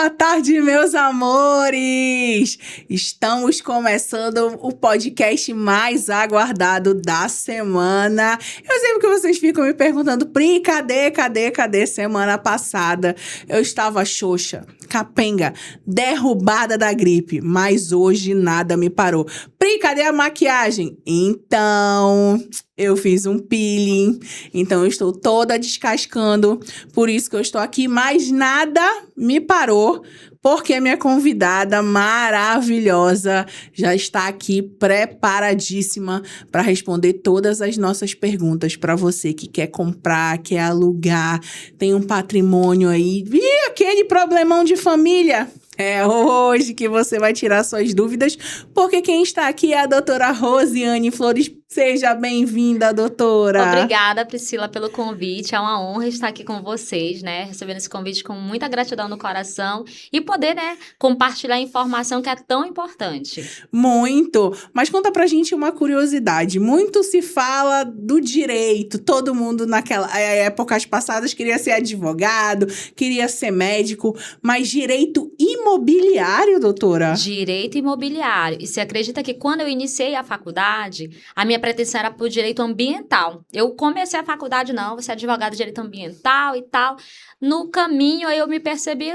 Boa tarde, meus amores! Estamos começando o podcast mais aguardado da semana. Eu sei que vocês ficam me perguntando, Pri, cadê? Semana passada eu estava xoxa, capenga, derrubada da gripe, mas hoje nada me parou. Pri, cadê a maquiagem? Então, eu fiz um peeling, então eu estou toda descascando, por isso que eu estou aqui, mas nada me parou, porque minha convidada maravilhosa já está aqui preparadíssima para responder todas as nossas perguntas para você que quer comprar, quer alugar, tem um patrimônio aí, e aquele problemão de família. É hoje que você vai tirar suas dúvidas, porque quem está aqui é a doutora Rosiane Flores. Seja bem-vinda, doutora. Obrigada, Priscila, pelo convite. É uma honra estar aqui com vocês, né? Recebendo esse convite com muita gratidão no coração e poder, né, compartilhar a informação que é tão importante. Muito. Mas conta pra gente uma curiosidade. Muito se fala do direito. Todo mundo naquela épocas passadas queria ser advogado, queria ser médico, mas direito imobiliário, doutora? Direito imobiliário. E você acredita que quando eu iniciei a faculdade, a minha pretensão era por direito ambiental. Eu comecei a faculdade, não, você é advogado de direito ambiental e tal. No caminho, aí eu me percebi,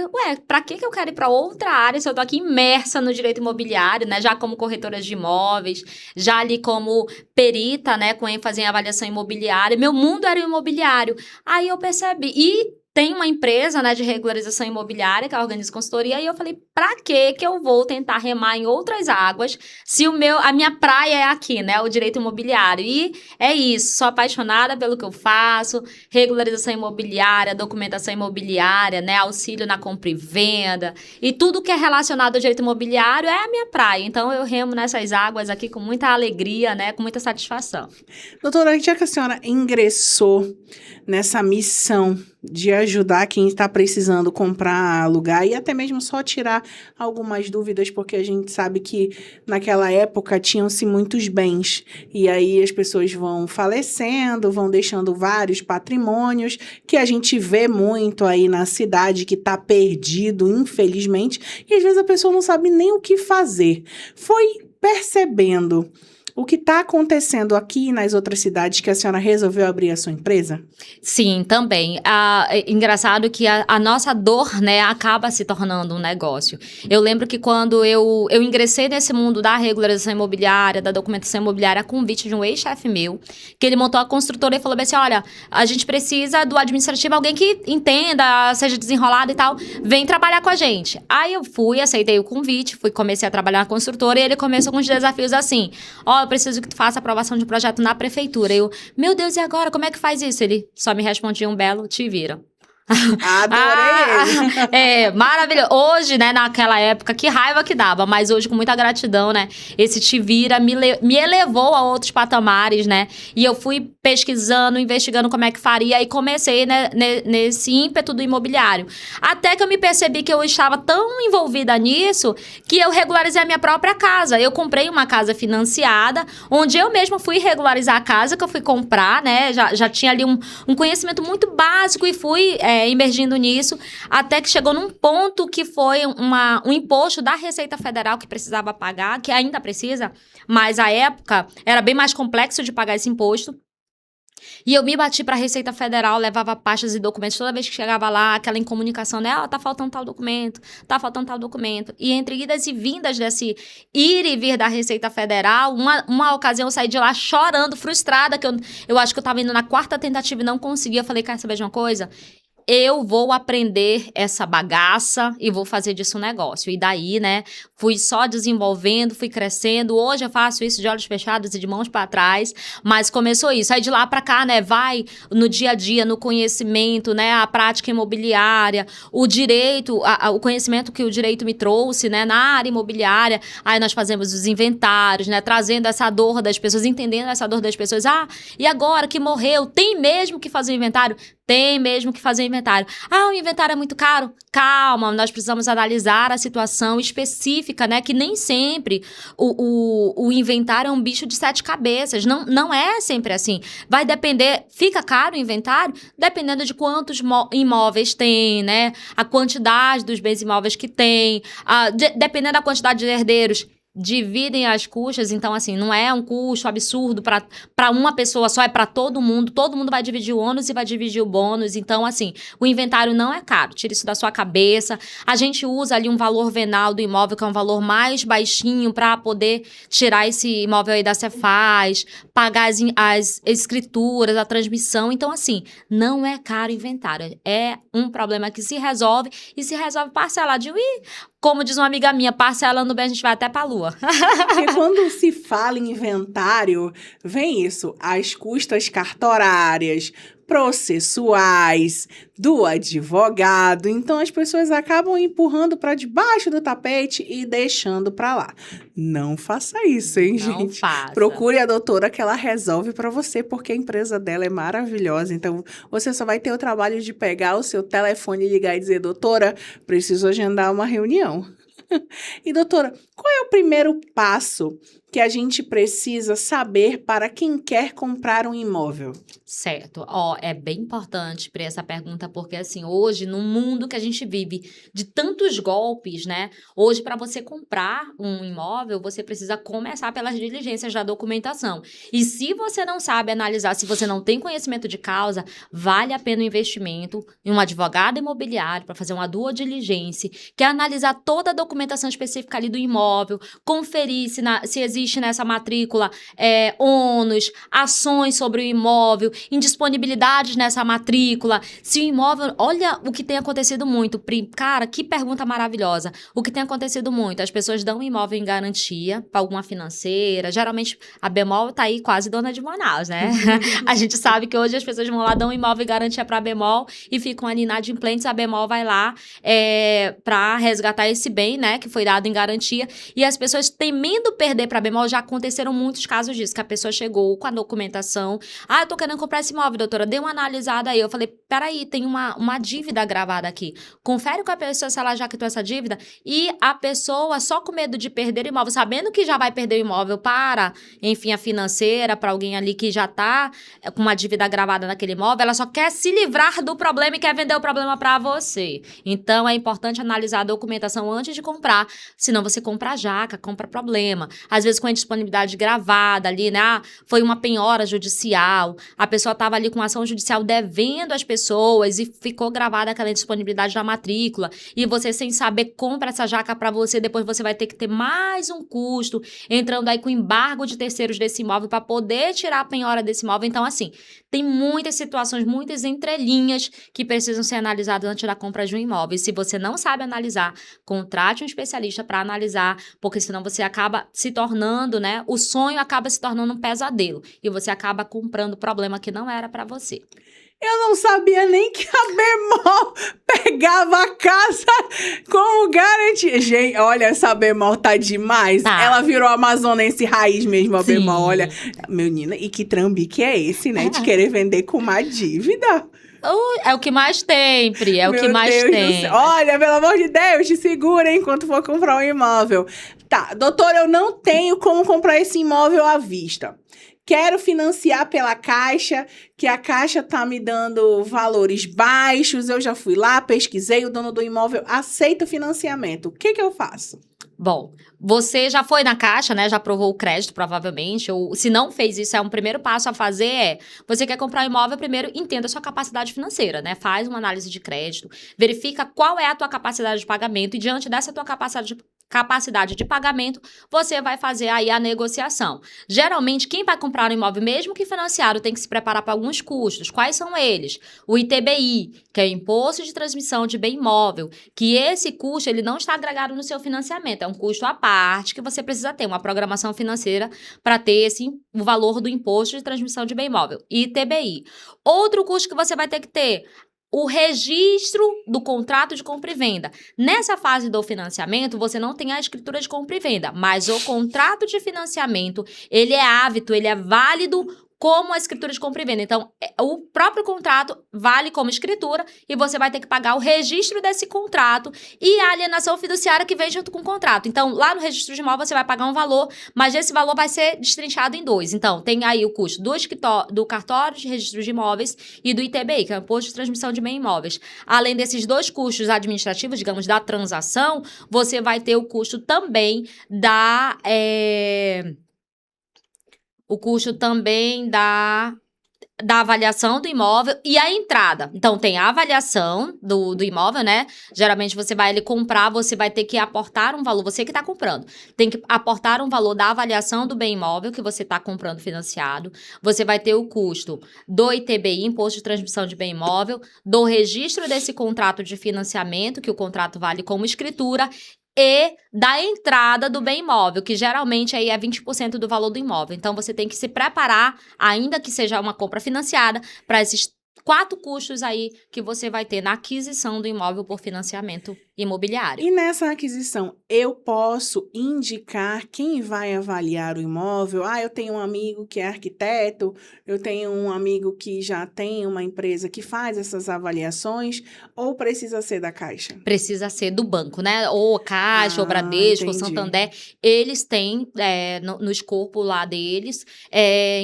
pra que eu quero ir pra outra área se eu tô aqui imersa no direito imobiliário, né? Já como corretora de imóveis, já ali como perita, né? Com ênfase em avaliação imobiliária. Meu mundo era o imobiliário. Aí eu percebi. E tem uma empresa, né, de regularização imobiliária que organiza consultoria, e eu falei, pra que eu vou tentar remar em outras águas se a minha praia é aqui, né, o direito imobiliário? E é isso, sou apaixonada pelo que eu faço, regularização imobiliária, documentação imobiliária, né, auxílio na compra e venda, e tudo que é relacionado ao direito imobiliário é a minha praia. Então, eu remo nessas águas aqui com muita alegria, né, com muita satisfação. Doutora, já que a senhora ingressou nessa missão de ajudar quem está precisando comprar, alugar e até mesmo só tirar algumas dúvidas, porque a gente sabe que naquela época tinham-se muitos bens e aí as pessoas vão falecendo, vão deixando vários patrimônios que a gente vê muito aí na cidade que está perdido, infelizmente, e às vezes a pessoa não sabe nem o que fazer. Foi percebendo o que está acontecendo aqui nas outras cidades que a senhora resolveu abrir a sua empresa? Sim, também. Engraçado que a nossa dor, né, acaba se tornando um negócio. Eu lembro que quando eu ingressei nesse mundo da regularização imobiliária, da documentação imobiliária, a convite de um ex-chefe meu, que ele montou a construtora e falou bem assim, olha, a gente precisa do administrativo, alguém que entenda, seja desenrolado e tal, vem trabalhar com a gente. Aí eu fui, aceitei o convite, comecei a trabalhar na construtora e ele começou com os desafios assim, eu preciso que tu faça aprovação de projeto na prefeitura. Eu, meu Deus, e agora? Como é que faz isso? Ele só me respondia um belo, te vira. Adorei! Maravilhoso. Hoje, né, naquela época, que raiva que dava, mas hoje com muita gratidão, né, esse te vira me elevou a outros patamares, né, e eu fui pesquisando, investigando como é que faria e comecei, né, nesse ímpeto do imobiliário. Até que eu me percebi que eu estava tão envolvida nisso que eu regularizei a minha própria casa. Eu comprei uma casa financiada, onde eu mesma fui regularizar a casa que eu fui comprar, né, já tinha ali um conhecimento muito básico e fui emergindo nisso, até que chegou num ponto que foi um imposto da Receita Federal que precisava pagar, que ainda precisa, mas à época era bem mais complexo de pagar esse imposto. E eu me bati para a Receita Federal, levava pastas e documentos, toda vez que chegava lá, aquela incomunicação, né? Tá faltando tal documento, tá faltando tal documento. E entre idas e vindas desse ir e vir da Receita Federal, uma ocasião eu saí de lá chorando, frustrada, que eu acho que eu tava indo na quarta tentativa e não conseguia. Eu falei, quer saber de uma coisa? Eu vou aprender essa bagaça e vou fazer disso um negócio. E daí, né, fui só desenvolvendo, fui crescendo. Hoje eu faço isso de olhos fechados e de mãos para trás, mas começou isso. Aí de lá para cá, né, vai no dia a dia, no conhecimento, né, a prática imobiliária, o direito, o conhecimento que o direito me trouxe, né, na área imobiliária. Aí nós fazemos os inventários, né, trazendo essa dor das pessoas, entendendo essa dor das pessoas. E agora que morreu, tem mesmo que fazer o inventário? tem mesmo que fazer inventário. Ah, o inventário é muito caro? Calma, nós precisamos analisar a situação específica, né? Que nem sempre o inventário é um bicho de 7 cabeças. Não é sempre assim. Vai depender, fica caro o inventário? Dependendo de quantos imóveis tem, né? A quantidade dos bens imóveis que tem, dependendo da quantidade de herdeiros, dividem as custas, então assim, não é um custo absurdo para uma pessoa só, é para todo mundo vai dividir o ônus e vai dividir o bônus, então assim, o inventário não é caro, tira isso da sua cabeça, a gente usa ali um valor venal do imóvel, que é um valor mais baixinho para poder tirar esse imóvel aí da Cefaz, pagar as escrituras, a transmissão, então assim, não é caro o inventário, é um problema que se resolve e se resolve parceladinho e, como diz uma amiga minha, parcelando bem a gente vai até pra lua. Porque quando se fala em inventário, vem isso, as custas cartorárias, processuais, do advogado. Então, as pessoas acabam empurrando para debaixo do tapete e deixando para lá. Não faça isso, hein, Não gente? faça. Procure a doutora que ela resolve para você, porque a empresa dela é maravilhosa. Então, você só vai ter o trabalho de pegar o seu telefone, ligar e dizer, doutora, preciso agendar uma reunião. E, doutora, qual é o primeiro passo que a gente precisa saber para quem quer comprar um imóvel? Certo. É bem importante para essa pergunta, porque assim, hoje, no mundo que a gente vive de tantos golpes, né? Hoje, para você comprar um imóvel, você precisa começar pelas diligências da documentação. E se você não sabe analisar, se você não tem conhecimento de causa, vale a pena o investimento em um advogado imobiliário para fazer uma due diligência, que é analisar toda a documentação específica ali do imóvel, conferir se existe nessa matrícula ônus, ações sobre o imóvel, indisponibilidades nessa matrícula, se o imóvel... Olha o que tem acontecido muito, Pri. Cara, que pergunta maravilhosa. O que tem acontecido muito, as pessoas dão um imóvel em garantia para alguma financeira, geralmente a Bemol tá aí quase dona de Manaus, né? A gente sabe que hoje as pessoas vão lá, dão um imóvel em garantia para a Bemol e ficam ali inadimplentes, a Bemol vai lá para resgatar esse bem, né, que foi dado em garantia, e as pessoas temendo perder para a Bemol, já aconteceram muitos casos disso, que a pessoa chegou com a documentação, eu tô querendo comprar esse imóvel, doutora, dê uma analisada aí. Eu falei, peraí, tem uma dívida gravada aqui. Confere com a pessoa se ela já quitou essa dívida, e a pessoa, só com medo de perder o imóvel, sabendo que já vai perder o imóvel para, enfim, a financeira, para alguém ali que já tá com uma dívida gravada naquele imóvel, ela só quer se livrar do problema e quer vender o problema para você. Então, é importante analisar a documentação antes de comprar, senão você compra jaca, compra problema. Às vezes com a indisponibilidade gravada ali, né? Foi uma penhora judicial, a pessoa estava ali com ação judicial devendo às pessoas e ficou gravada aquela indisponibilidade na matrícula, e você, sem saber, compra essa jaca para você, depois você vai ter que ter mais um custo, entrando aí com embargo de terceiros desse imóvel para poder tirar a penhora desse imóvel. Então, assim, tem muitas situações, muitas entrelinhas que precisam ser analisadas antes da compra de um imóvel. E se você não sabe analisar, contrate um especialista para analisar, porque senão você acaba se tornando, né? O sonho acaba se tornando um pesadelo e você acaba comprando problema que não era para você. Eu não sabia nem que a Bemol pegava a casa como garantia. Gente, olha, essa Bemol tá demais. Ela virou amazonense raiz mesmo, a Bemol. Olha, menina, e que trambique é esse, né? De querer vender com uma dívida. É o que mais tem, Pri, é o que mais Deus tem. Olha, pelo amor de Deus, te segura enquanto for comprar um imóvel. Tá, doutora, eu não tenho como comprar esse imóvel à vista. Quero financiar pela Caixa, que a Caixa tá me dando valores baixos. Eu já fui lá, pesquisei, o dono do imóvel aceita o financiamento. O que eu faço? Bom, você já foi na Caixa, né? Já aprovou o crédito, provavelmente. Ou se não fez isso, um primeiro passo a fazer você quer comprar um imóvel, primeiro entenda a sua capacidade financeira, né? Faz uma análise de crédito, verifica qual é a tua capacidade de pagamento e diante dessa tua capacidade de pagamento, você vai fazer aí a negociação. Geralmente, quem vai comprar um imóvel, mesmo que financiado, tem que se preparar para alguns custos. Quais são eles? O ITBI, que é o Imposto de Transmissão de Bem Imóvel, que esse custo ele não está agregado no seu financiamento, é um custo à parte que você precisa ter, uma programação financeira para ter o valor do Imposto de Transmissão de Bem Imóvel, ITBI. Outro custo que você vai ter que ter, o registro do contrato de compra e venda. Nessa fase do financiamento, você não tem a escritura de compra e venda, mas o contrato de financiamento, ele é hábito, ele é válido como a escritura de compra e venda. Então, o próprio contrato vale como escritura e você vai ter que pagar o registro desse contrato e a alienação fiduciária que vem junto com o contrato. Então, lá no registro de imóvel você vai pagar um valor, mas esse valor vai ser destrinchado em dois. Então, tem aí o custo do cartório de registro de imóveis e do ITBI, que é o Imposto de Transmissão de Bens Imóveis. Além desses dois custos administrativos, digamos, da transação, você vai ter o custo também da avaliação do imóvel e a entrada. Então, tem a avaliação do imóvel, né? Geralmente, você vai ali comprar, você vai ter que aportar um valor, você que está comprando, tem que aportar um valor da avaliação do bem imóvel que você está comprando financiado. Você vai ter o custo do ITBI, Imposto de Transmissão de Bem Imóvel, do registro desse contrato de financiamento, que o contrato vale como escritura, e da entrada do bem imóvel, que geralmente aí é 20% do valor do imóvel. Então, você tem que se preparar, ainda que seja uma compra financiada, para esses 4 custos aí que você vai ter na aquisição do imóvel por financiamento imobiliário. E nessa aquisição, eu posso indicar quem vai avaliar o imóvel? Eu tenho um amigo que é arquiteto, eu tenho um amigo que já tem uma empresa que faz essas avaliações, ou precisa ser da Caixa? Precisa ser do banco, né? Ou Caixa, ou Bradesco, ou entendi. Santander. Eles têm no escopo lá deles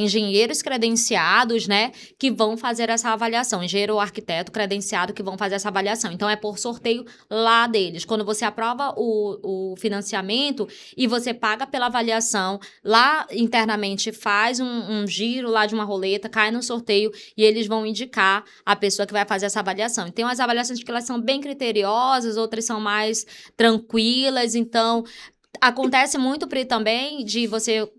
engenheiros credenciados, né? Que vão fazer essa avaliação. Engenheiro ou arquiteto credenciado que vão fazer essa avaliação. Então, é por sorteio lá deles. Quando você aprova o financiamento e você paga pela avaliação, lá internamente faz um giro lá de uma roleta, cai no sorteio e eles vão indicar a pessoa que vai fazer essa avaliação. E tem umas avaliações que elas são bem criteriosas, outras são mais tranquilas. Então, acontece muito, Pri, também de você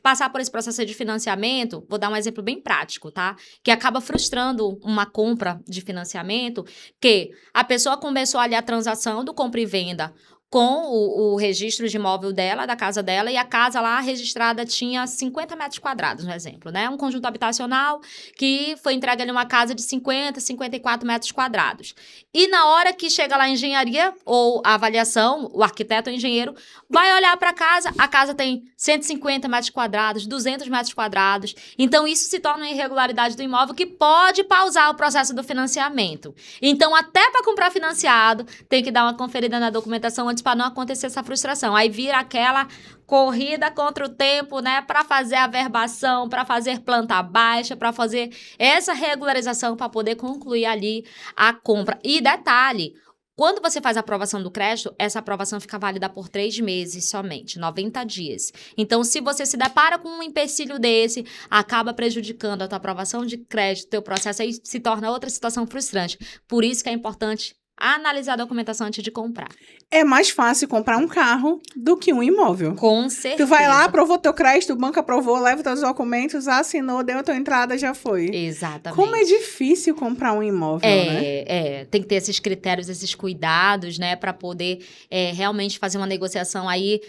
passar por esse processo de financiamento. Vou dar um exemplo bem prático, tá? Que acaba frustrando uma compra de financiamento, que a pessoa começou ali a transação do compra e venda com o registro de imóvel dela, da casa dela, e a casa lá registrada tinha 50 metros quadrados, no exemplo, né? Um conjunto habitacional que foi entregue ali uma casa de 50, 54 metros quadrados. E na hora que chega lá a engenharia ou a avaliação, o arquiteto ou engenheiro vai olhar para a casa tem 150 metros quadrados, 200 metros quadrados. Então, isso se torna uma irregularidade do imóvel que pode pausar o processo do financiamento. Então, até para comprar financiado, tem que dar uma conferida na documentação antes para não acontecer essa frustração. Aí vira aquela corrida contra o tempo, né? Para fazer a verbação, para fazer planta baixa, para fazer essa regularização para poder concluir ali a compra. E detalhe, quando você faz a aprovação do crédito, essa aprovação fica válida por 3 meses somente, 90 dias. Então, se você se depara com um empecilho desse, acaba prejudicando a tua aprovação de crédito, teu processo aí se torna outra situação frustrante. Por isso que é importante analisar a documentação antes de comprar. É mais fácil comprar um carro do que um imóvel. Com certeza. Tu vai lá, aprovou teu crédito, o banco aprovou, leva teus documentos, assinou, deu a tua entrada, já foi. Exatamente. Como é difícil comprar um imóvel, né? Tem que ter esses critérios, esses cuidados, né, para poder realmente fazer uma negociação aí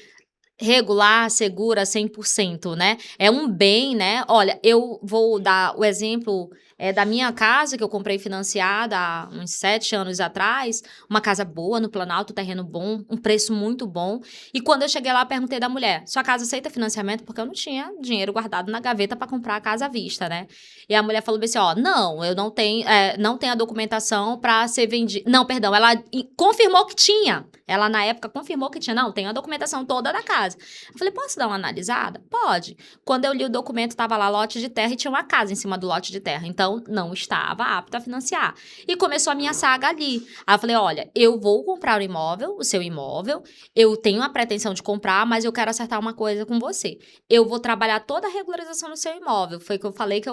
regular, segura, 100%, né? É um bem, né? Olha, eu vou dar o exemplo da minha casa, que eu comprei financiada há uns 7 anos atrás. Uma casa boa, no Planalto, terreno bom, um preço muito bom. E quando eu cheguei lá, perguntei da mulher, sua casa aceita financiamento? Porque eu não tinha dinheiro guardado na gaveta para comprar a casa à vista, né? E a mulher falou assim, não, eu não tenho a documentação para ser vendida. Não, perdão, ela confirmou que tinha. Ela, na época, confirmou que tinha. Não, tem a documentação toda da casa. Eu falei, posso dar uma analisada? Pode. Quando eu li o documento, estava lá lote de terra e tinha uma casa em cima do lote de terra. Então, não estava apto a financiar. E começou a minha saga ali. Aí eu falei, olha, eu vou comprar o seu imóvel, eu tenho a pretensão de comprar, mas eu quero acertar uma coisa com você. Eu vou trabalhar toda a regularização do seu imóvel. Foi que eu falei que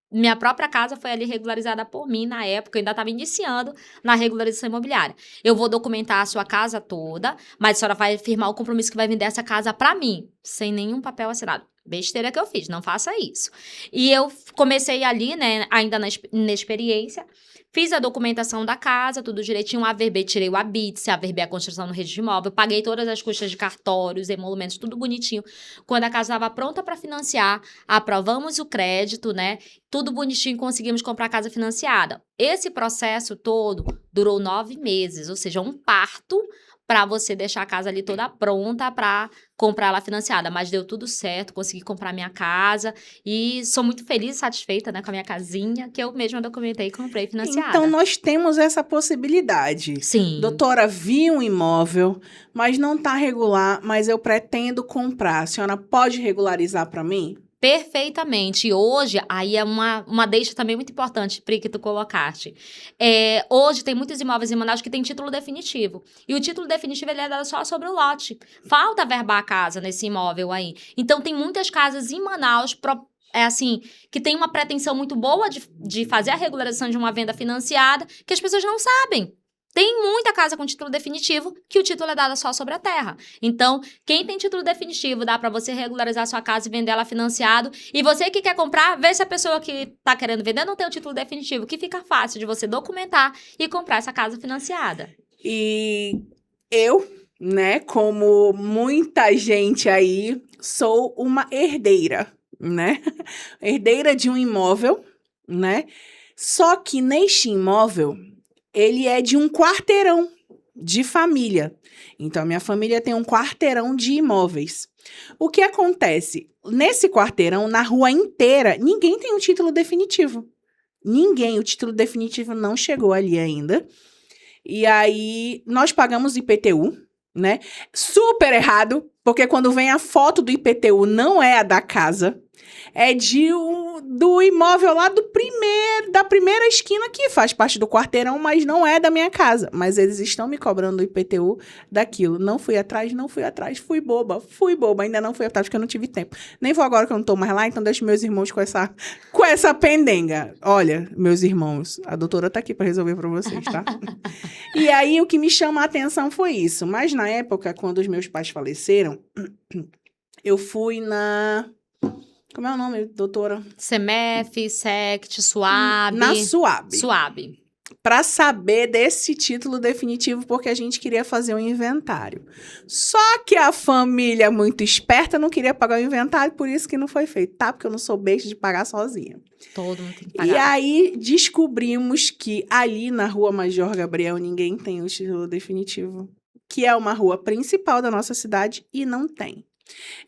minha própria casa foi ali regularizada por mim na época, eu ainda estava iniciando na regularização imobiliária. Eu vou documentar a sua casa toda, mas a senhora vai firmar o compromisso que vai vender essa casa para mim, sem nenhum papel assinado. Besteira que eu fiz, não faça isso. E eu comecei ali, né, ainda na experiência, fiz a documentação da casa, tudo direitinho, averbei, tirei o habite, averbei a construção no registro de imóvel, paguei todas as custas de cartórios, emolumentos, tudo bonitinho. Quando a casa estava pronta para financiar, aprovamos o crédito, né, tudo bonitinho, conseguimos comprar a casa financiada. Esse processo todo durou 9 meses, ou seja, um parto para você deixar a casa ali toda pronta para comprar ela financiada. Mas deu tudo certo, consegui comprar minha casa e sou muito feliz e satisfeita, né, com a minha casinha, que eu mesma documentei e comprei financiada. Então, nós temos essa possibilidade. Sim. Doutora, vi um imóvel, mas não está regular, mas eu pretendo comprar. A senhora pode regularizar para mim? Perfeitamente. E hoje, aí é uma deixa também muito importante, Pri, que tu colocaste. Hoje tem muitos imóveis em Manaus que tem título definitivo. E o título definitivo ele é dado só sobre o lote. Falta verbar a casa nesse imóvel aí. Então, tem muitas casas em Manaus que tem uma pretensão muito boa de fazer a regularização de uma venda financiada, que as pessoas não sabem. Tem muita casa com título definitivo que o título é dado só sobre a terra. Então, quem tem título definitivo, dá para você regularizar sua casa e vender ela financiado. E você que quer comprar, vê se a pessoa que tá querendo vender não tem o título definitivo, que fica fácil de você documentar e comprar essa casa financiada. E eu, né, como muita gente aí, sou uma herdeira, né? Herdeira de um imóvel, né? Só que neste imóvel, ele é de um quarteirão de família. Então, a minha família tem um quarteirão de imóveis. O que acontece? Nesse quarteirão, na rua inteira, ninguém tem um título definitivo. Ninguém. O título definitivo não chegou ali ainda. E aí, nós pagamos IPTU, né? Super errado, porque quando vem a foto do IPTU, não é a da casa. É do imóvel lá da primeira esquina que faz parte do quarteirão, mas não é da minha casa. Mas eles estão me cobrando o IPTU daquilo. Não fui atrás, fui boba, ainda não fui atrás porque eu não tive tempo. Nem vou agora que eu não tô mais lá, então deixo meus irmãos com essa pendenga. Olha, meus irmãos, a doutora tá aqui para resolver para vocês, tá? E aí, o que me chama a atenção foi isso. Mas na época, quando os meus pais faleceram, eu fui Como é o nome, doutora? CEMEF, SECT, SUAB. Na SUAB. SUAB. Para saber desse título definitivo, porque a gente queria fazer um inventário. Só que a família, muito esperta, não queria pagar o inventário, por isso que não foi feito, tá? Porque eu não sou besta de pagar sozinha. Todo mundo tem que pagar. E aí, descobrimos que ali na Rua Major Gabriel, ninguém tem o título definitivo, que é uma rua principal da nossa cidade, e não tem.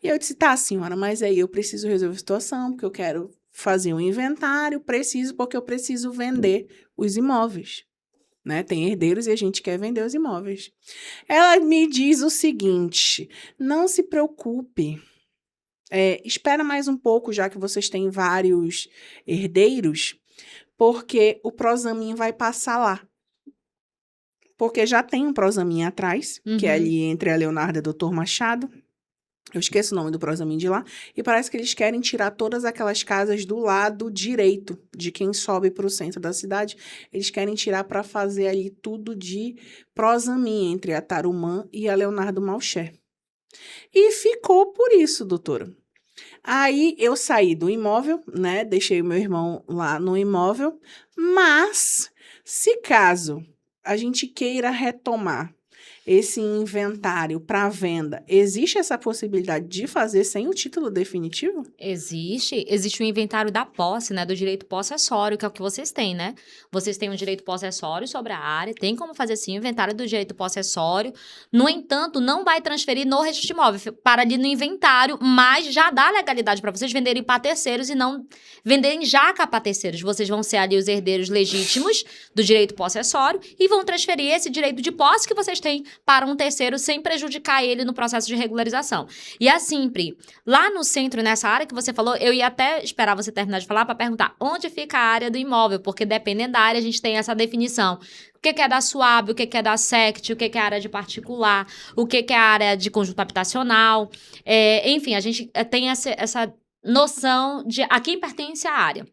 E eu disse, tá, senhora, mas aí eu preciso resolver a situação, porque eu quero fazer um inventário, porque eu preciso vender os imóveis, né? Tem herdeiros e a gente quer vender os imóveis. Ela me diz o seguinte, não se preocupe, espera mais um pouco, já que vocês têm vários herdeiros, porque o Prosamin vai passar lá. Porque já tem um Prosamin atrás, que é ali entre a Leonardo e o Dr. Machado. Eu esqueço o nome do Prosamin de lá. E parece que eles querem tirar todas aquelas casas do lado direito, de quem sobe para o centro da cidade. Eles querem tirar para fazer ali tudo de Prosamin, entre a Tarumã e a Leonardo Malcher. E ficou por isso, doutora. Aí eu saí do imóvel, né? Deixei o meu irmão lá no imóvel. Mas, se caso a gente queira retomar esse inventário para venda, existe essa possibilidade de fazer sem o título definitivo? Existe o inventário da posse, né, do direito possessório, que é o que vocês têm, né? Vocês têm um direito possessório sobre a área, tem como fazer sim o inventário do direito possessório. No entanto, não vai transferir no registro de imóvel, para ali no inventário, mas já dá legalidade para vocês venderem para terceiros e não venderem jaca para terceiros. Vocês vão ser ali os herdeiros legítimos do direito possessório e vão transferir esse direito de posse que vocês têm para um terceiro sem prejudicar ele no processo de regularização. E assim, Pri, lá no centro, nessa área que você falou, eu ia até esperar você terminar de falar para perguntar onde fica a área do imóvel, porque dependendo da área a gente tem essa definição. O que é da SUAB, o que é da SECT, o que é a área de particular, o que é a área de conjunto habitacional. Enfim, a gente tem essa noção de a quem pertence a área.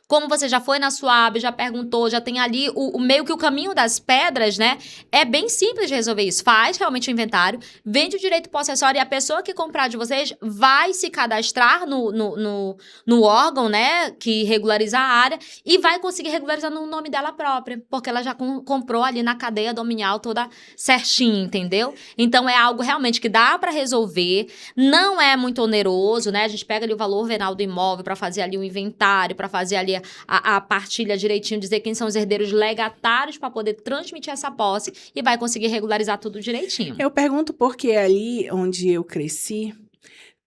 Como você já foi na SUAB, já perguntou, já tem ali o meio que o caminho das pedras, né? É bem simples de resolver isso. Faz realmente o inventário, vende o direito possessório e a pessoa que comprar de vocês vai se cadastrar no órgão, né? Que regulariza a área e vai conseguir regularizar no nome dela própria, porque ela já comprou ali na cadeia dominial toda certinho, entendeu? Então, é algo realmente que dá para resolver, não é muito oneroso, né? A gente pega ali o valor venal do imóvel para fazer ali o inventário, para fazer ali fazer a partilha direitinho, dizer quem são os herdeiros legatários para poder transmitir essa posse e vai conseguir regularizar tudo direitinho. Eu pergunto porque ali onde eu cresci,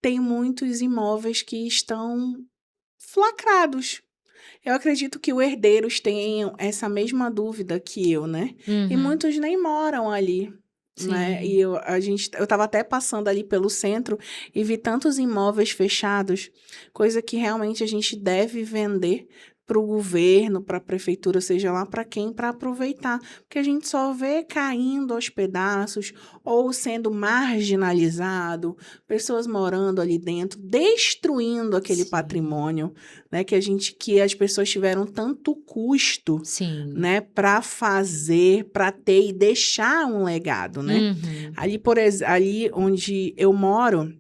tem muitos imóveis que estão lacrados. Eu acredito que os herdeiros tenham essa mesma dúvida que eu, né? E Uhum. muitos nem moram ali, né? Sim. E eu tava até passando ali pelo centro e vi tantos imóveis fechados, coisa que realmente a gente deve vender para o governo, para a prefeitura, seja lá para quem, para aproveitar. Porque a gente só vê caindo aos pedaços ou sendo marginalizado, pessoas morando ali dentro, destruindo aquele Sim. patrimônio, né, que as pessoas tiveram tanto custo, Sim. né, para fazer, para ter e deixar um legado, né? Uhum. Ali onde eu moro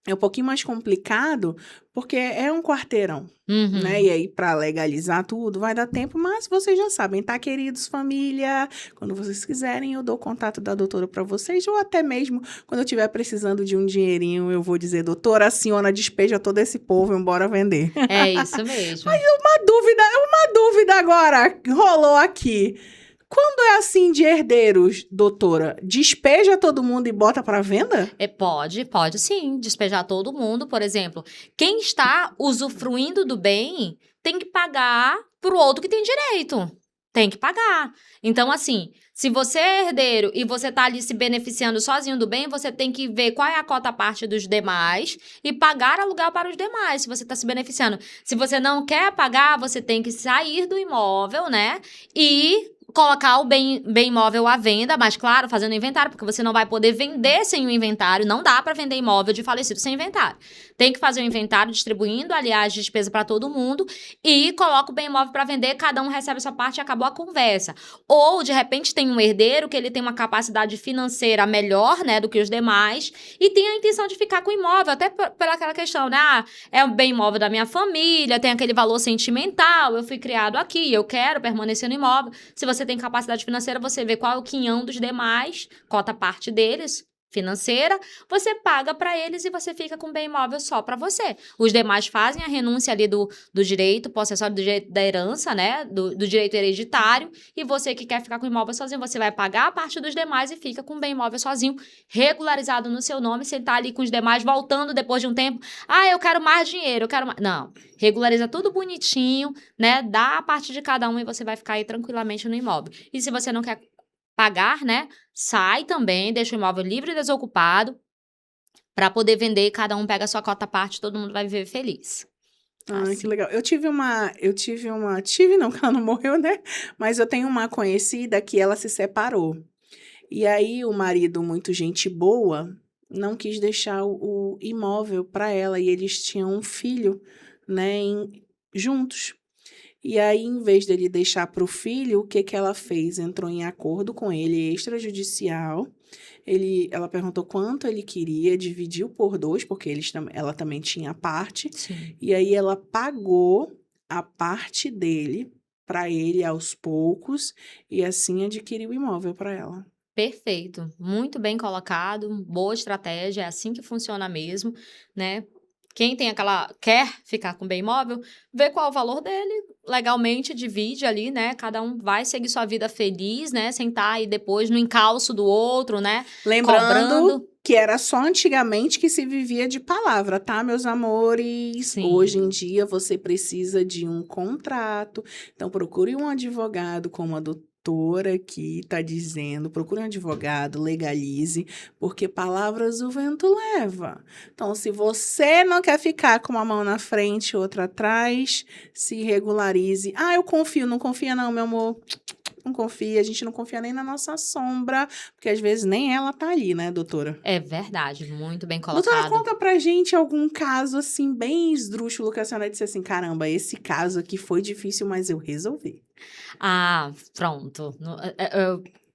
é um pouquinho mais complicado, porque é um quarteirão, Uhum. né? E aí, para legalizar tudo, vai dar tempo, mas vocês já sabem, tá, queridos, família? Quando vocês quiserem, eu dou o contato da doutora para vocês, ou até mesmo quando eu estiver precisando de um dinheirinho, eu vou dizer, doutora, a senhora despeja todo esse povo, embora vender. É isso mesmo. Uma dúvida agora rolou aqui. Quando é assim de herdeiros, doutora, despeja todo mundo e bota para venda? Pode sim, despejar todo mundo, por exemplo. Quem está usufruindo do bem tem que pagar pro outro que tem direito. Tem que pagar. Então, assim, se você é herdeiro e você tá ali se beneficiando sozinho do bem, você tem que ver qual é a cota parte dos demais e pagar aluguel para os demais, se você tá se beneficiando. Se você não quer pagar, você tem que sair do imóvel, né? E colocar o bem imóvel à venda, mas claro, fazendo inventário, porque você não vai poder vender sem o inventário. Não dá para vender imóvel de falecido sem inventário. Tem que fazer o inventário distribuindo, aliás, despesa para todo mundo e coloca o bem imóvel para vender, cada um recebe a sua parte e acabou a conversa. Ou, de repente, tem um herdeiro que ele tem uma capacidade financeira melhor, né, do que os demais e tem a intenção de ficar com o imóvel, até pela aquela questão, né, é um bem imóvel da minha família, tem aquele valor sentimental, eu fui criado aqui, eu quero permanecer no imóvel. Se você tem capacidade financeira, você vê qual é o quinhão dos demais, cota parte deles, financeira, você paga para eles e você fica com bem imóvel só para você. Os demais fazem a renúncia ali do direito possessório, do direito da herança, né, do direito hereditário, e você que quer ficar com o imóvel sozinho, você vai pagar a parte dos demais e fica com bem imóvel sozinho, regularizado no seu nome, você tá ali com os demais voltando depois de um tempo, eu quero mais dinheiro, eu quero mais... Não, regulariza tudo bonitinho, né, dá a parte de cada um e você vai ficar aí tranquilamente no imóvel. E se você não quer pagar, né, sai também, deixa o imóvel livre e desocupado para poder vender, cada um pega a sua cota à parte, todo mundo vai viver feliz. Ah, Assim. que legal. Tive não, que ela não morreu, né? Mas eu tenho uma conhecida que ela se separou. E aí o marido, muito gente boa, não quis deixar o imóvel para ela e eles tinham um filho, né, juntos. E aí, em vez dele deixar para o filho, o que que ela fez? Entrou em acordo com ele, extrajudicial. Ela perguntou quanto ele queria, dividiu por 2, porque ela também tinha parte. Sim. E aí, ela pagou a parte dele para ele aos poucos e assim adquiriu o imóvel para ela. Perfeito, muito bem colocado, boa estratégia, é assim que funciona mesmo, né? Quem quer ficar com bem imóvel, vê qual é o valor dele, legalmente divide ali, né? Cada um vai seguir sua vida feliz, né? Sem estar aí depois no encalço do outro, né? Lembrando que era só antigamente que se vivia de palavra, tá, meus amores? Sim. Hoje em dia você precisa de um contrato. Então procure um advogado, como a doutora aqui tá dizendo. Procure um advogado, legalize, porque palavras o vento leva. Então, se você não quer ficar com uma mão na frente e outra atrás, se regularize. Eu confio. Não confia não, meu amor. Não confia, a gente não confia nem na nossa sombra, porque às vezes nem ela tá ali, né, doutora? É verdade, muito bem colocado. Doutora, conta pra gente algum caso, assim, bem esdrúxulo, que a senhora disse assim, caramba, esse caso aqui foi difícil, mas eu resolvi. Pronto.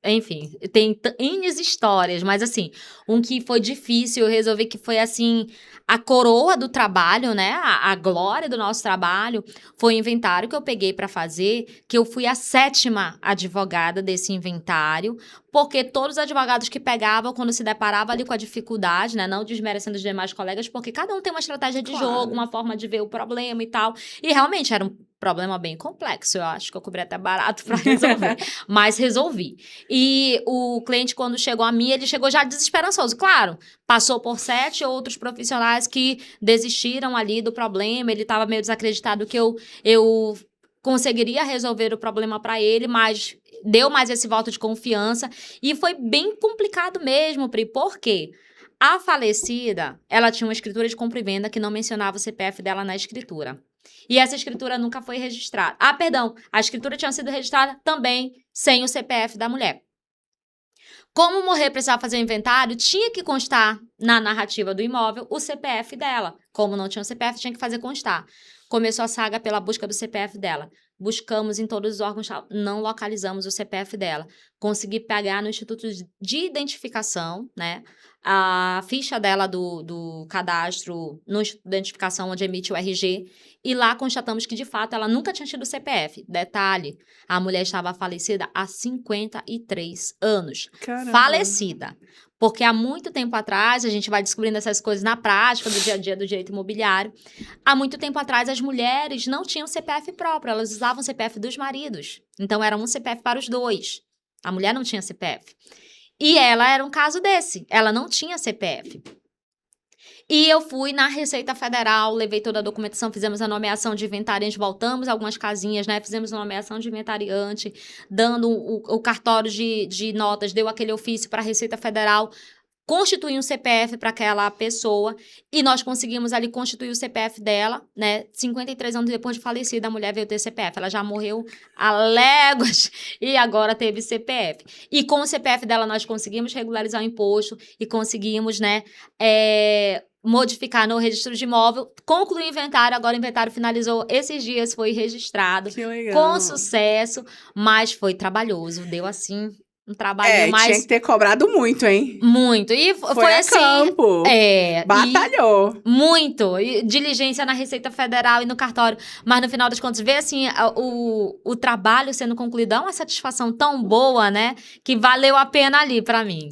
Enfim, tem N histórias, mas assim, um que foi difícil, eu resolvi que foi assim, a coroa do trabalho, né? A glória do nosso trabalho foi o inventário que eu peguei para fazer, que eu fui a 7ª advogada desse inventário, porque todos os advogados que pegavam, quando se deparavam ali com a dificuldade, né, não desmerecendo os demais colegas, porque cada um tem uma estratégia de jogo, uma forma de ver o problema e tal, e realmente era um problema bem complexo, eu acho que eu cobri até barato para resolver, mas resolvi. E o cliente, quando chegou a mim, ele chegou já desesperançoso, claro, passou por 7 outros profissionais que desistiram ali do problema, ele estava meio desacreditado que eu conseguiria resolver o problema para ele, mas deu mais esse voto de confiança, e foi bem complicado mesmo, Pri, por quê? A falecida, ela tinha uma escritura de compra e venda que não mencionava o CPF dela na escritura. E essa escritura nunca foi registrada. Ah, perdão, a escritura tinha sido registrada também sem o CPF da mulher. Como morrer precisava fazer o inventário, tinha que constar na narrativa do imóvel o CPF dela. Como não tinha o CPF, tinha que fazer constar. Começou a saga pela busca do CPF dela. Buscamos em todos os órgãos, não localizamos o CPF dela. Consegui pegar no Instituto de Identificação, né? A ficha dela do cadastro no Instituto de Identificação, onde emite o RG. E lá constatamos que, de fato, ela nunca tinha tido CPF. Detalhe, a mulher estava falecida há 53 anos. Caramba. Falecida. Porque há muito tempo atrás, a gente vai descobrindo essas coisas na prática do dia a dia do direito imobiliário. Há muito tempo atrás, as mulheres não tinham CPF próprio, elas usavam o CPF dos maridos. Então, era um CPF para os dois. A mulher não tinha CPF. E ela era um caso desse, ela não tinha CPF. E eu fui na Receita Federal, levei toda a documentação, fizemos a nomeação de inventariante, voltamos algumas casinhas, né? Fizemos a nomeação de inventariante, dando o cartório de notas, deu aquele ofício para a Receita Federal, constituir um CPF para aquela pessoa, e nós conseguimos ali constituir o CPF dela, né? 53 anos depois de falecida, a mulher veio ter CPF. Ela já morreu há léguas e agora teve CPF. E com o CPF dela, nós conseguimos regularizar o imposto e conseguimos, né, modificar no registro de imóvel, concluir o inventário, agora o inventário finalizou esses dias, foi registrado com sucesso, mas foi trabalhoso, deu assim um trabalho mais... tinha que ter cobrado muito, hein? Muito, e foi a assim... campo. Batalhou. Muito, e diligência na Receita Federal e no cartório, mas no final das contas, ver assim, o trabalho sendo concluído é uma satisfação tão boa, né, que valeu a pena ali pra mim.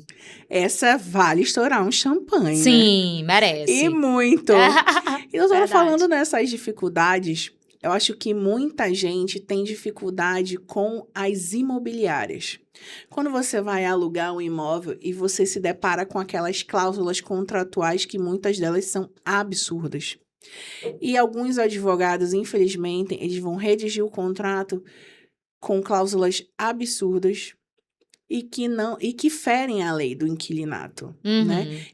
Essa vale estourar um champanhe, Sim, né? merece. E muito. E eu tô falando nessas dificuldades, eu acho que muita gente tem dificuldade com as imobiliárias. Quando você vai alugar um imóvel e você se depara com aquelas cláusulas contratuais que muitas delas são absurdas. E alguns advogados, infelizmente, eles vão redigir o contrato com cláusulas absurdas e que ferem a lei do inquilinato, né?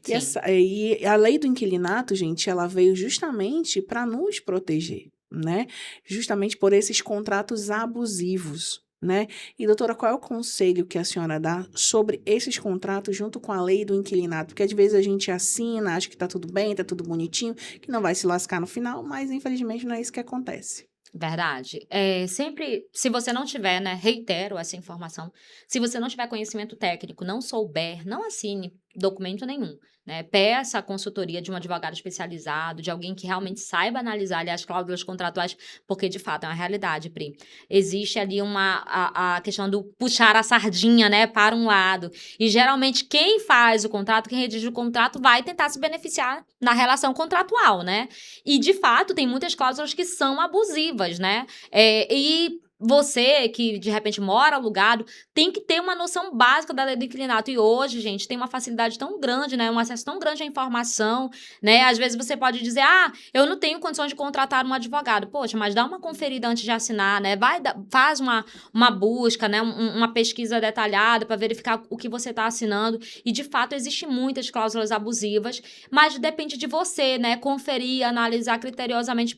E a lei do inquilinato, gente, ela veio justamente para nos proteger, né? Justamente por esses contratos abusivos, né? E, doutora, qual é o conselho que a senhora dá sobre esses contratos junto com a lei do inquilinato? Porque, às vezes, a gente assina, acha que tá tudo bem, tá tudo bonitinho, que não vai se lascar no final, mas, infelizmente, não é isso que acontece. Verdade. Sempre, se você não tiver, né, reitero essa informação, se você não tiver conhecimento técnico, não souber, não assine documento nenhum, né? Peça a consultoria de um advogado especializado, de alguém que realmente saiba analisar ali as cláusulas contratuais, porque de fato é uma realidade, Pri. Existe ali a questão do puxar a sardinha, né, para um lado. E geralmente quem faz o contrato, quem redige o contrato, vai tentar se beneficiar na relação contratual, né? E de fato tem muitas cláusulas que são abusivas, né? E você que, de repente, mora alugado, tem que ter uma noção básica da lei do inquilinato. E hoje, gente, tem uma facilidade tão grande, né? Um acesso tão grande à informação, né? Às vezes você pode dizer, eu não tenho condições de contratar um advogado. Poxa, mas dá uma conferida antes de assinar, né? Faz uma busca, né? Uma pesquisa detalhada para verificar o que você está assinando. E, de fato, existem muitas cláusulas abusivas, mas depende de você, né? Conferir, analisar criteriosamente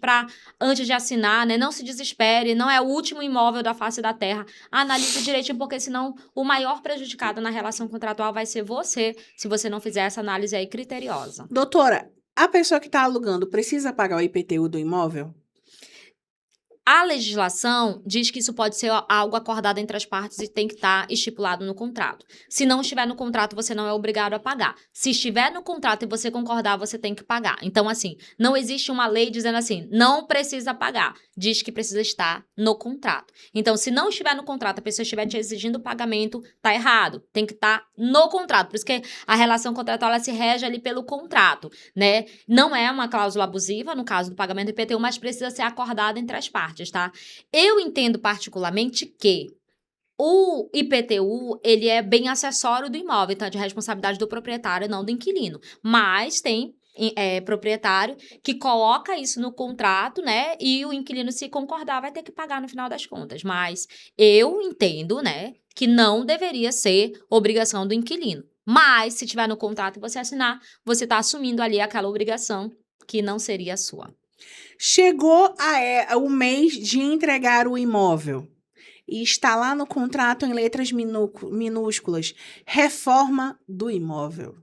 antes de assinar, né? Não se desespere, não é o último imóvel da face da terra. Analise direitinho, porque senão o maior prejudicado na relação contratual vai ser você, se você não fizer essa análise aí criteriosa. Doutora, a pessoa que está alugando precisa pagar o IPTU do imóvel? A legislação diz que isso pode ser algo acordado entre as partes e tem que estar estipulado no contrato. Se não estiver no contrato, você não é obrigado a pagar. Se estiver no contrato e você concordar, você tem que pagar. Então, assim, não existe uma lei dizendo assim, não precisa pagar. Diz que precisa estar no contrato. Então, se não estiver no contrato, a pessoa estiver te exigindo pagamento, tá errado. Tem que estar no contrato. Por isso que a relação contratual, ela se rege ali pelo contrato, né? Não é uma cláusula abusiva, no caso do pagamento do IPTU, mas precisa ser acordada entre as partes, tá? Eu entendo particularmente que o IPTU, ele é bem acessório do imóvel, então é de responsabilidade do proprietário, não do inquilino. Mas tem proprietário que coloca isso no contrato, né? E o inquilino, se concordar, vai ter que pagar no final das contas. Mas eu entendo, né, que não deveria ser obrigação do inquilino. Mas, se tiver no contrato e você assinar, você está assumindo ali aquela obrigação que não seria sua. Chegou o mês de entregar o imóvel e está lá no contrato em letras minúsculas, reforma do imóvel.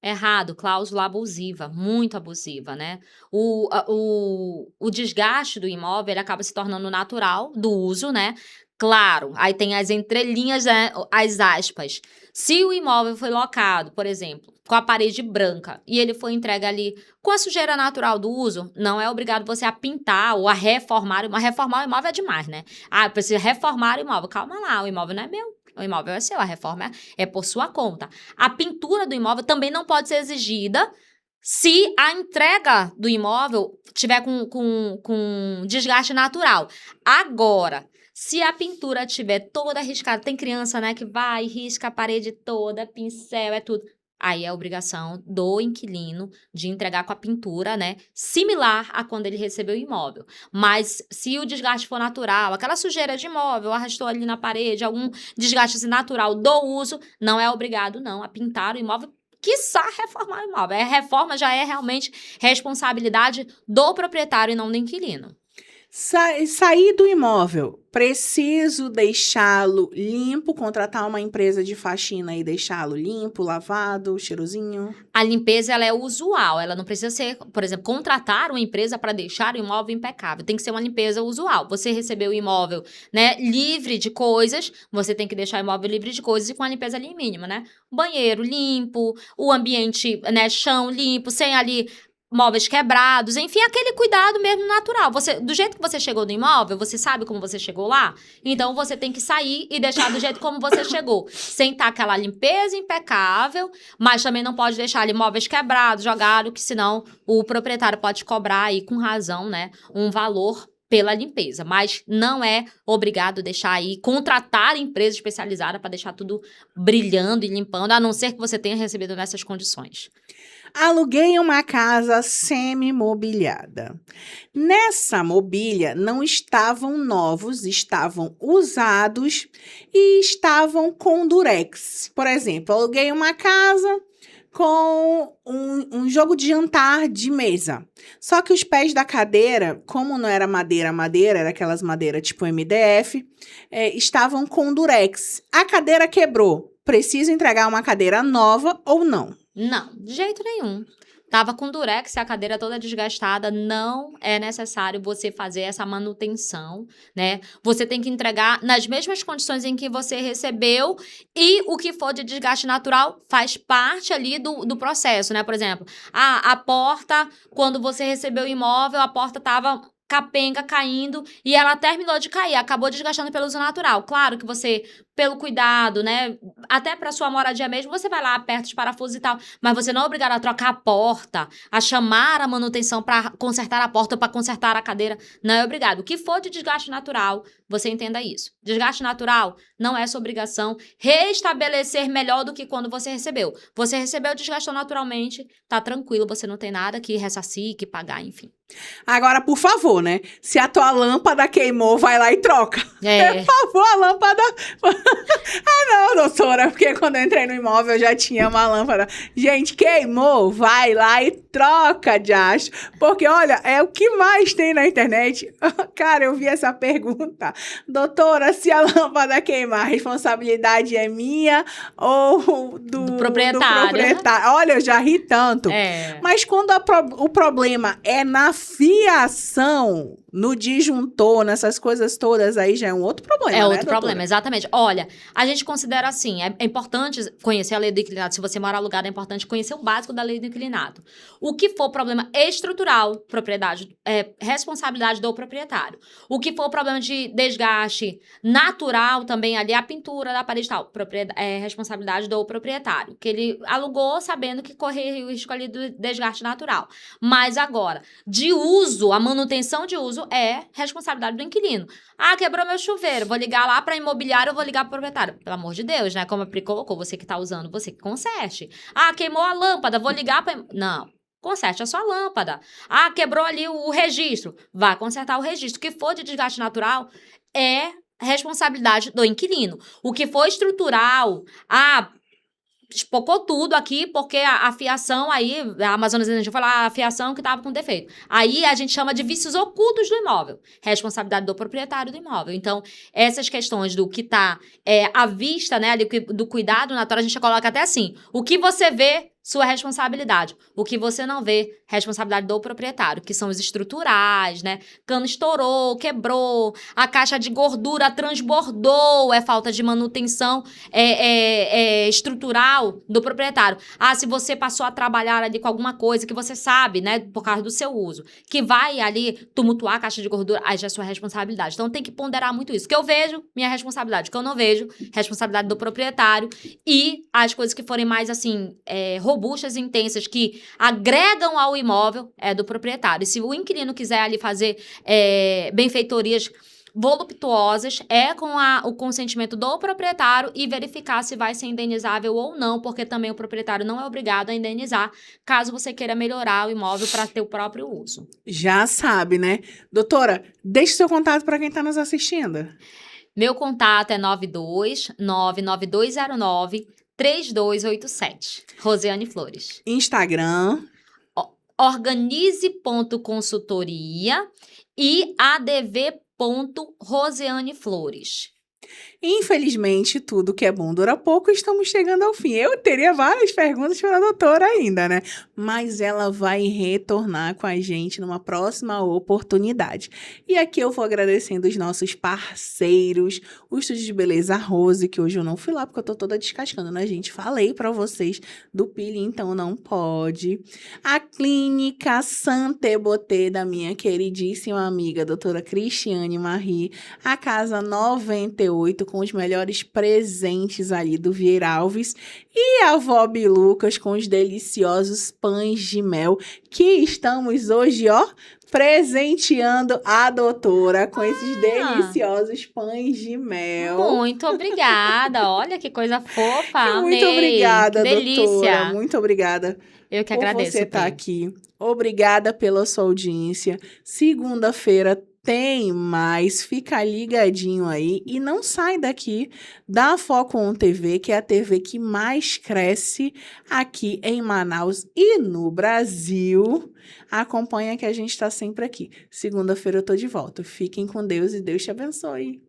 Errado, cláusula abusiva, muito abusiva, né? O desgaste do imóvel, ele acaba se tornando natural do uso, né? Claro, aí tem as entrelinhas, né, as aspas. Se o imóvel foi locado, por exemplo, com a parede branca e ele foi entregue ali com a sujeira natural do uso, não é obrigado você a pintar ou a reformar o imóvel. Reformar o imóvel é demais, né? Ah, eu preciso reformar o imóvel. Calma lá, o imóvel não é meu. O imóvel é seu, a reforma é por sua conta. A pintura do imóvel também não pode ser exigida se a entrega do imóvel tiver com desgaste natural. Agora, se a pintura tiver toda riscada, tem criança, né, que vai e risca a parede toda, pincel, é tudo. Aí é obrigação do inquilino de entregar com a pintura, né, similar a quando ele recebeu o imóvel. Mas se o desgaste for natural, aquela sujeira de imóvel arrastou ali na parede, algum desgaste natural do uso, não é obrigado, não, a pintar o imóvel, quiçá reformar o imóvel. A reforma já é realmente responsabilidade do proprietário e não do inquilino. Sair do imóvel, preciso deixá-lo limpo, contratar uma empresa de faxina e deixá-lo limpo, lavado, cheirosinho? A limpeza, ela é usual, ela não precisa ser, por exemplo, contratar uma empresa para deixar o imóvel impecável, tem que ser uma limpeza usual. Você recebeu o imóvel, né, livre de coisas, você tem que deixar o imóvel livre de coisas e com a limpeza ali mínima, né? Banheiro limpo, o ambiente, né, chão limpo, sem ali móveis quebrados, enfim, aquele cuidado mesmo natural. Do jeito que você chegou no imóvel, você sabe como você chegou lá? Então, você tem que sair e deixar do jeito como você chegou. Sem estar aquela limpeza impecável, mas também não pode deixar ali móveis quebrados, jogados, que senão o proprietário pode cobrar aí, com razão, né, um valor pela limpeza, mas não é obrigado deixar aí, contratar empresa especializada para deixar tudo brilhando e limpando, a não ser que você tenha recebido nessas condições. Aluguei uma casa semi-mobiliada. Nessa mobília não estavam novos, estavam usados e estavam com durex. Por exemplo, aluguei uma casa com um jogo de jantar de mesa. Só que os pés da cadeira, como não era madeira, era aquelas madeiras tipo MDF, estavam com durex. A cadeira quebrou. Preciso entregar uma cadeira nova ou não? Não, de jeito nenhum. Tava com durex, a cadeira toda desgastada, não é necessário você fazer essa manutenção, né? Você tem que entregar nas mesmas condições em que você recebeu e o que for de desgaste natural faz parte ali do processo, né? Por exemplo, a porta, quando você recebeu o imóvel, a porta tava capenga, caindo, e ela terminou de cair, acabou desgastando pelo uso natural. Claro que você, pelo cuidado, né, até para sua moradia mesmo, você vai lá, aperta os parafusos e tal, mas você não é obrigado a trocar a porta, a chamar a manutenção para consertar a porta, para consertar a cadeira, não é obrigado. O que for de desgaste natural, você entenda isso. Desgaste natural não é sua obrigação restabelecer melhor do que quando você recebeu. Você recebeu, desgastou naturalmente, tá tranquilo, você não tem nada que ressarcir, que pagar, enfim. Agora, por favor, né? Se a tua lâmpada queimou, vai lá e troca. Por favor, a lâmpada... não, doutora, porque quando eu entrei no imóvel, eu já tinha uma lâmpada. Gente, queimou, vai lá e Troca de astro. Porque, olha, é o que mais tem na internet. Cara, eu vi essa pergunta. Doutora, se a lâmpada queimar, a responsabilidade é minha ou do proprietário? Olha, eu já ri tanto. Mas quando o problema é na fiação, no disjuntor, nessas coisas todas, aí já é um outro problema, né, outro problema, exatamente. Olha, a gente considera assim, é importante conhecer a lei do inclinato. Se você mora alugado, é importante conhecer o básico da lei do inclinato. O que for problema estrutural, propriedade, responsabilidade do proprietário. O que for problema de desgaste natural, também ali a pintura da parede e tal, responsabilidade do proprietário. Que ele alugou sabendo que corria o risco ali do desgaste natural. Mas agora, de uso, a manutenção de uso é responsabilidade do inquilino. Ah, quebrou meu chuveiro, vou ligar lá para imobiliário, eu vou ligar para o proprietário. Pelo amor de Deus, né? Como a Pri colocou, você que está usando, você que conserte. Ah, queimou a lâmpada, vou ligar para... Não, conserte a sua lâmpada. Ah, quebrou ali o registro, vá consertar o registro. O que for de desgaste natural é responsabilidade do inquilino. O que for estrutural, espocou tudo aqui, porque a fiação aí, a Amazonas Energia foi lá, a fiação que estava com defeito. Aí a gente chama de vícios ocultos do imóvel. Responsabilidade do proprietário do imóvel. Então, essas questões do que está à vista, né, do cuidado natural, a gente coloca até assim, o que você vê, sua responsabilidade. O que você não vê, responsabilidade do proprietário, que são os estruturais, né? Cano estourou, quebrou, a caixa de gordura transbordou, é falta de manutenção estrutural do proprietário. Ah, se você passou a trabalhar ali com alguma coisa que você sabe, né, por causa do seu uso, que vai ali tumultuar a caixa de gordura, aí já é sua responsabilidade. Então tem que ponderar muito isso. O que eu vejo, minha responsabilidade. O que eu não vejo, responsabilidade do proprietário. E as coisas que forem mais, assim, robustas e intensas, que agregam ao imóvel, é do proprietário. E se o inquilino quiser ali fazer benfeitorias voluptuosas, com o consentimento do proprietário e verificar se vai ser indenizável ou não, porque também o proprietário não é obrigado a indenizar, caso você queira melhorar o imóvel para ter o próprio uso. Já sabe, né? Doutora, deixe seu contato para quem está nos assistindo. Meu contato é 9209-3287. Rosiane Flores. Instagram. Organize.consultoria e adv.rosianeflores. Infelizmente, tudo que é bom dura pouco, estamos chegando ao fim. Eu teria várias perguntas para a doutora ainda, né? Mas ela vai retornar com a gente numa próxima oportunidade. E aqui eu vou agradecendo os nossos parceiros, o Estúdio de Beleza Rose, que hoje eu não fui lá porque eu tô toda descascando, né, gente? Falei para vocês do peeling, então não pode. A Clínica Santé Beauté, da minha queridíssima amiga, doutora Cristiane Marie, a Casa 98, com os melhores presentes ali do Vieira Alves, e a Vó Bilucas com os deliciosos pães de mel, que estamos hoje, presenteando a doutora com esses deliciosos pães de mel. Muito obrigada, olha que coisa fofa, amei. Muito obrigada, que delícia. Doutora, muito obrigada. Eu que agradeço. Por você estar aqui. Obrigada pela sua audiência. Segunda-feira tem mais, fica ligadinho aí e não sai daqui da Foco On TV, que é a TV que mais cresce aqui em Manaus e no Brasil. Acompanha que a gente está sempre aqui. Segunda-feira eu tô de volta. Fiquem com Deus e Deus te abençoe.